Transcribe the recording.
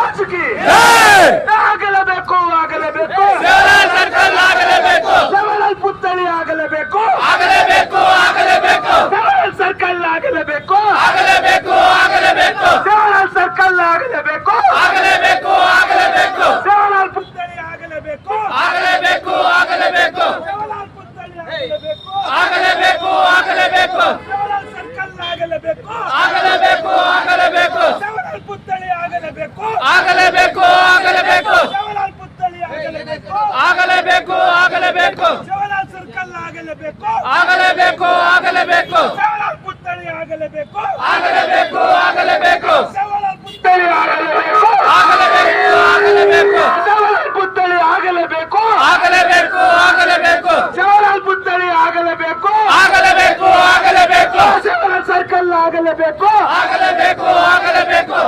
ರಾಜಕೀಯ ಆಗಲೇಬೇಕು ಆಗಲೇಬೇಕು ಶಿವಲಾಲ್ ಸರ್ಕಲ್ ಆಗಲೇಬೇಕು ಶಿವಲಾಲ್ ಪುತ್ಥಳಿ ಆಗಲೇಬೇಕು ಆಗಲೇಬೇಕು ಆಗಲೇಬೇಕು ಶಿವಲಾಲ್ ಸರ್ಕಲ್ ಆಗಲೇಬೇಕು ಆಗಲೇಬೇಕು ಆಗಲೇಬೇಕು ಶಿವಲಾಲ್ ಸರ್ಕಲ್ ಆಗಲೇಬೇಕು ಆಗಲೇಬೇಕು ಆಗಲೇಬೇಕು ಶಿವಲಾಲ್ ಪುತ್ಥಳಿ ಆಗಲೇಬೇಕು ಆಗಲೇಬೇಕು ಆಗಲೇಬೇಕು ಶಿವಲಾಲ್ ಪುತ್ಥಳಿ ಆಗಲೇಬೇಕು ಆಗಲೇಬೇಕು ಆಗಲೇಬೇಕು ಶಿವಲಾಲ್ ಸರ್ಕಲ್ ಆಗಲೇಬೇಕು ಆಗಲೇಬೇಕು ಆಗಲೇಬೇಕು ಶಿವಲಾಲ್ ಪುತ್ಥಳಿ ಆಗಲೇಬೇಕು ಆಗಲೇಬೇಕು ಆಗಲೇಬೇಕು ಶಿವಲಾಲ್ ಪುತ್ಥಳಿ ಆಗಲೇಬೇಕು ಆಗಲೇಬೇಕು ಆಗಲೇಬೇಕು ಶಿವಲಾಲ್ ಸರ್ಕಲ್ ಆಗಲೇಬೇಕು ಆಗಲೇಬೇಕು ಆಗಲೇಬೇಕು ಶಿವಲಾಲ್ ಪುತ್ಥಳಿ ಆಗಲೇಬೇಕು ಆಗಲೇಬೇಕು ಆಗಲೇಬೇಕು ಶಿವಲಾಲ್ ಪುತ್ಥಳಿ ಆಗಲೇಬೇಕು ಆಗಲೇಬೇಕು ಶಿವಲಾಲ್ ಪುತ್ಥಳಿ ಆಗಲೇಬೇಕು ಆಗಲೇಬೇಕು ಆಗಲೇಬೇಕು ಶಿವಲಾಲ್ ಪುತ್ಥಳಿ ಆಗಲೇಬೇಕು ಆಗಲೇಬೇಕು ಆಗಲೇಬೇಕು ಶಿವಲಾಲ್ ಸರ್ಕಲ್ ಆಗಲೇಬೇಕು ಆಗಲೇಬೇಕು ಆಗಲೇಬೇಕು